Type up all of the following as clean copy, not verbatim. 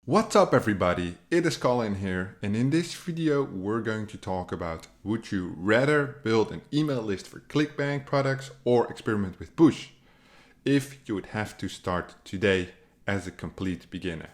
What's up everybody, it is Colin here, and in this video we're going to talk about would you rather build an email list for ClickBank products or experiment with push if you would have to start today as a complete beginner.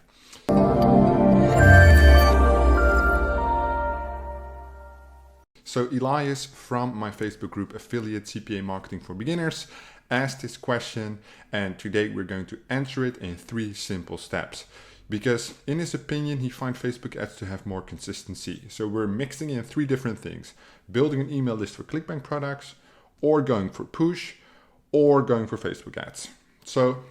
So Elias from my Facebook group Affiliate CPA Marketing for Beginners asked this question, and today we're going to answer it in 3 simple steps. Because in his opinion, he finds Facebook ads to have more consistency. So we're mixing in 3 different things: building an email list for ClickBank products, or going for push, or going for Facebook ads. So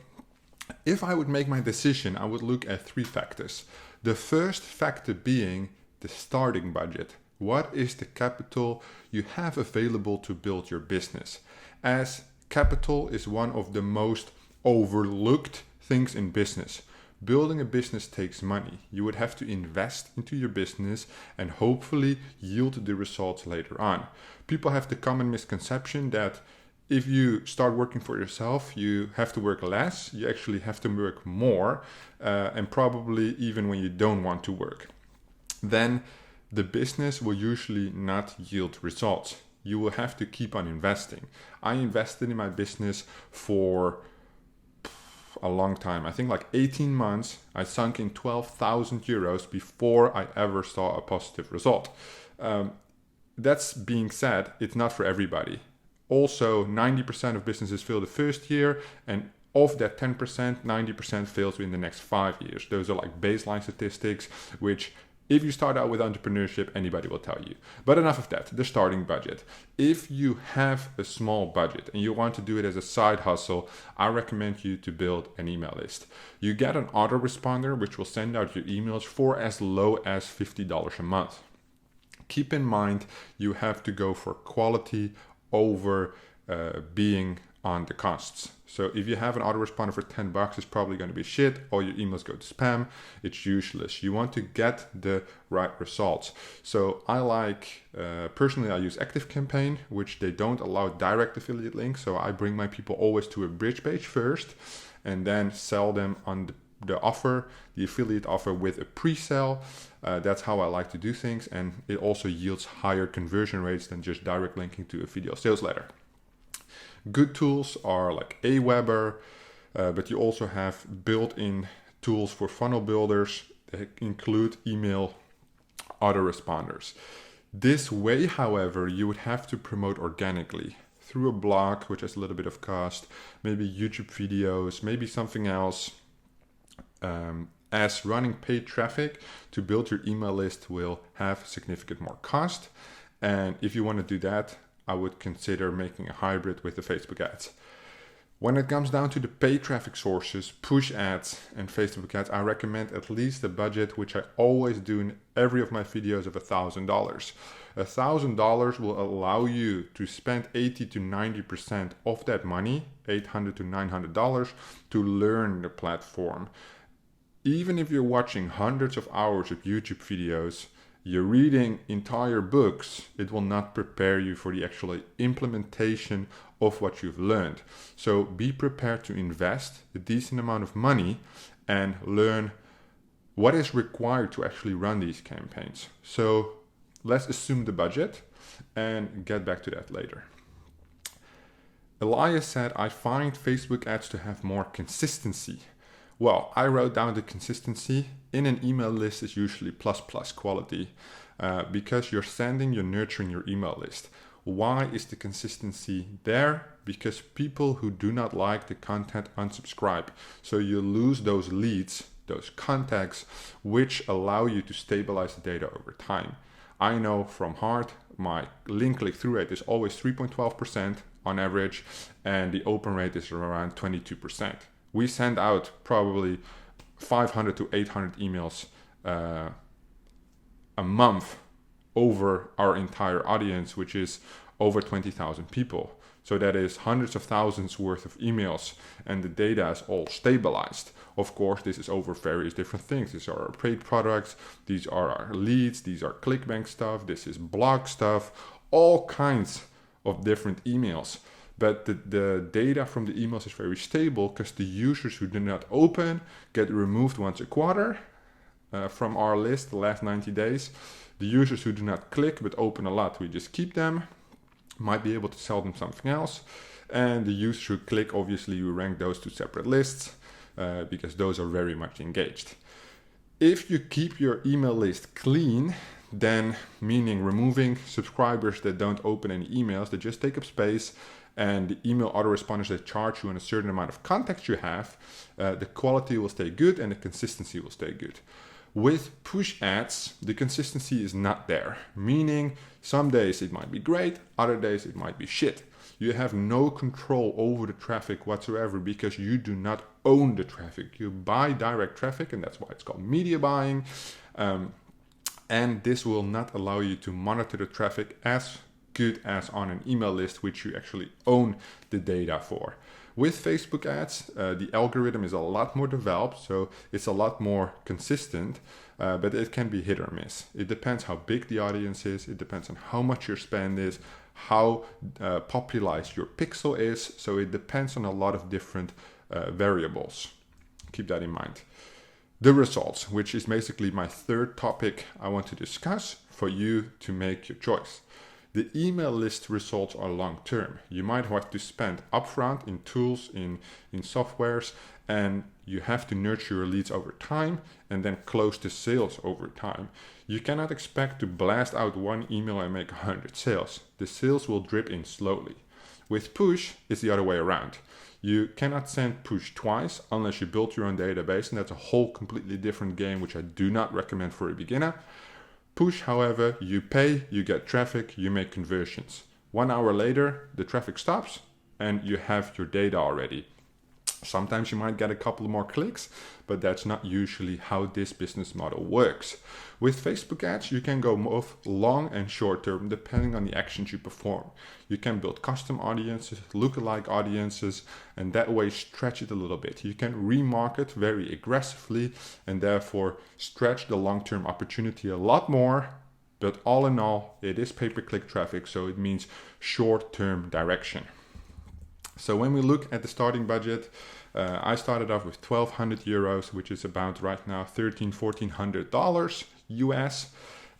if I would make my decision, I would look at 3 factors. The first factor being the starting budget. What is the capital you have available to build your business? As capital is one of the most overlooked things in business. Building a business takes money. You would have to invest into your business and hopefully yield the results later on. People have the common misconception that if you start working for yourself, you have to work less. You actually have to work more, and probably even when you don't want to work. Then the business will usually not yield results. You will have to keep on investing. I invested in my business for a long time. I think like 18 months. I sunk in 12,000 euros before I ever saw a positive result. That's being said, it's not for everybody. Also, 90% of businesses fail the first year, and of that 10%, 90% fails within the next 5 years. Those are like baseline statistics, which if you start out with entrepreneurship, anybody will tell you. But enough of that, the starting budget. If you have a small budget and you want to do it as a side hustle, I recommend you to build an email list. You get an autoresponder which will send out your emails for as low as $50 a month. Keep in mind, you have to go for quality over being on the costs. So if you have an autoresponder for $10, it's probably going to be shit. All your emails go to spam. It's useless. You want to get the right results. So I personally I use ActiveCampaign, which they don't allow direct affiliate links. So I bring my people always to a bridge page first and then sell them on the offer, the affiliate offer with a pre-sale. That's how I like to do things. And it also yields higher conversion rates than just direct linking to a video sales letter. Good tools are like Aweber, but you also have built-in tools for funnel builders that include email autoresponders. This way, however, you would have to promote organically through a blog, which has a little bit of cost, maybe YouTube videos, maybe something else. As running paid traffic to build your email list will have significant more cost. And if you want to do that, I would consider making a hybrid with the Facebook ads. When it comes down to the paid traffic sources, push ads and Facebook ads, I recommend at least a budget, which I always do in every of my videos, of $1,000. $1,000 will allow you to spend 80 to 90% of that money, $800 to $900, to learn the platform. Even if you're watching hundreds of hours of YouTube videos, you're reading entire books, it will not prepare you for the actual implementation of what you've learned. So be prepared to invest a decent amount of money and learn what is required to actually run these campaigns. So let's assume the budget and get back to that later. Elias said, I find Facebook ads to have more consistency. Well, I wrote down the consistency in an email list is usually plus quality because you're nurturing your email list. Why is the consistency there? Because people who do not like the content unsubscribe. So you lose those leads, those contacts, which allow you to stabilize the data over time. I know from heart, my link click-through rate is always 3.12% on average, and the open rate is around 22%. We send out probably 500 to 800 emails a month over our entire audience, which is over 20,000 people. So that is hundreds of thousands worth of emails, and the data is all stabilized. Of course, this is over various different things. These are our paid products, these are our leads, these are ClickBank stuff, this is blog stuff, all kinds of different emails. But the data from the emails is very stable because the users who do not open get removed once a quarter from our list the last 90 days. The users who do not click but open a lot, we just keep them. Might be able to sell them something else. And the users who click, obviously you rank those two separate lists because those are very much engaged. If you keep your email list clean, then meaning removing subscribers that don't open any emails, that just take up space, and the email autoresponders that charge you on a certain amount of contacts you have, the quality will stay good and the consistency will stay good. With push ads, the consistency is not there, meaning some days it might be great, other days it might be shit. You have no control over the traffic whatsoever because you do not own the traffic. You buy direct traffic, and that's why it's called media buying. And this will not allow you to monitor the traffic as good as on an email list, which you actually own the data for. With Facebook ads, the algorithm is a lot more developed, so it's a lot more consistent, but it can be hit or miss. It depends how big the audience is, it depends on how much your spend is, how popularized your pixel is, so it depends on a lot of different variables. Keep that in mind. The results, which is basically my third topic I want to discuss for you to make your choice. The email list results are long term. You might have to spend upfront in tools, in softwares, and you have to nurture your leads over time and then close the sales over time. You cannot expect to blast out one email and make 100 sales. The sales will drip in slowly. With push, it's the other way around. You cannot send push twice unless you build your own database, and that's a whole completely different game, which I do not recommend for a beginner. Push, however, you pay, you get traffic, you make conversions. 1 hour later, the traffic stops and you have your data already. Sometimes you might get a couple more clicks, but that's not usually how this business model works. With Facebook ads, you can go both long and short term depending on the actions you perform. You can build custom audiences, lookalike audiences, and that way stretch it a little bit. You can remarket very aggressively and therefore stretch the long-term opportunity a lot more. But all in all, it is pay-per-click traffic, so it means short-term direction. So when we look at the starting budget, I started off with 1,200 euros, which is about right now $1,400 US.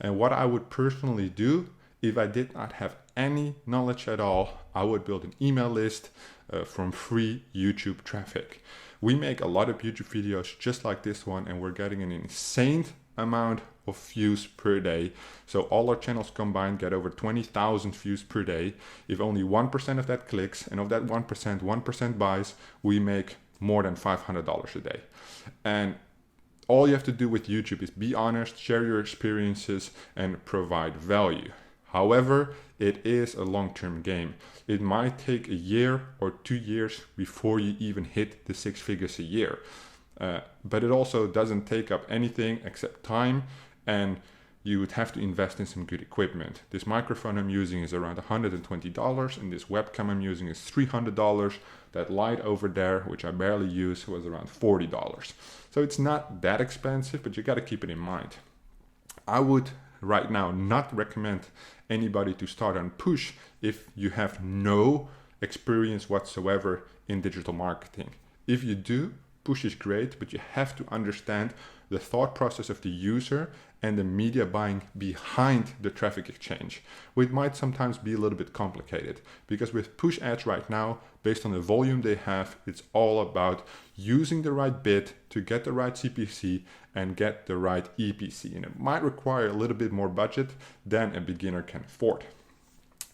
And what I would personally do if I did not have any knowledge at all, I would build an email list from free YouTube traffic. We make a lot of YouTube videos just like this one, and we're getting an insane amount of views per day. So all our channels combined get over 20,000 views per day. If only 1% of that clicks, and of that 1% buys, we make more than $500 a day. And all you have to do with YouTube is be honest, share your experiences, and provide value. However, it is a long-term game. It might take a year or 2 years before you even hit the 6 figures a year. But it also doesn't take up anything except time, and you would have to invest in some good equipment. This microphone I'm using is around $120, and this webcam I'm using is $300. That light over there, which I barely use, was around $40. So it's not that expensive, but you got to keep it in mind. I would right now not recommend anybody to start on push if you have no experience whatsoever in digital marketing. If you do, push is great, but you have to understand the thought process of the user and the media buying behind the traffic exchange, which might sometimes be a little bit complicated, because with push ads right now, based on the volume they have, it's all about using the right bid to get the right CPC and get the right EPC, and it might require a little bit more budget than a beginner can afford.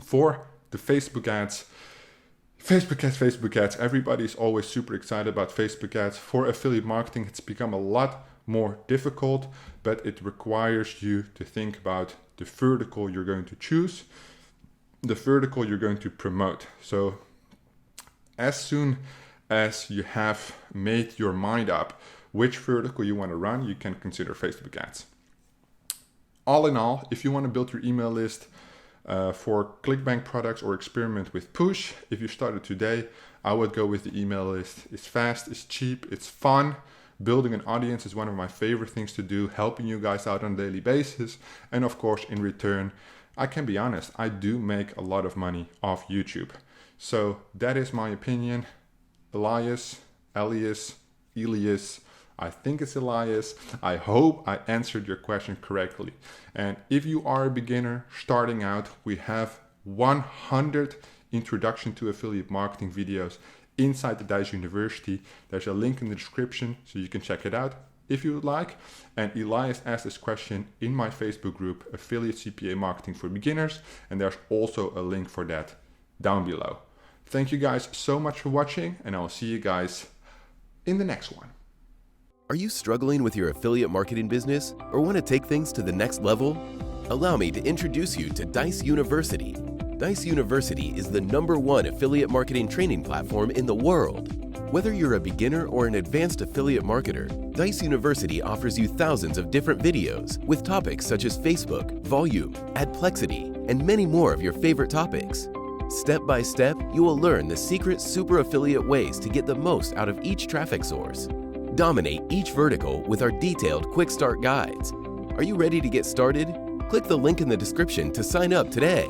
For the Facebook ads, everybody's always super excited about Facebook ads. For affiliate marketing, it's become a lot more difficult, but it requires you to think about the vertical you're going to choose, the vertical you're going to promote. So as soon as you have made your mind up which vertical you want to run, you can consider Facebook ads. All in all, if you want to build your email list for ClickBank products or experiment with push, if you started today, I would go with the email list. It's fast, it's cheap, it's fun. Building an audience is one of my favorite things to do, helping you guys out on a daily basis. And of course, in return, I can be honest, I do make a lot of money off YouTube. So that is my opinion. Elias, I think it's Elias. I hope I answered your question correctly. And if you are a beginner starting out, we have 100 introduction to affiliate marketing videos inside the Dijs University. There's a link in the description so you can check it out if you would like. And Elias asked this question in my Facebook group, Affiliate CPA Marketing for Beginners, and there's also a link for that down below. Thank you guys so much for watching, and I'll see you guys in the next one. Are you struggling with your affiliate marketing business or want to take things to the next level? Allow me to introduce you to Dijs University. Dijs University is the #1 affiliate marketing training platform in the world. Whether you're a beginner or an advanced affiliate marketer, Dijs University offers you thousands of different videos with topics such as Facebook, volume, adplexity, and many more of your favorite topics. Step by step, you will learn the secret super affiliate ways to get the most out of each traffic source. Dominate each vertical with our detailed quick start guides. Are you ready to get started? Click the link in the description to sign up today.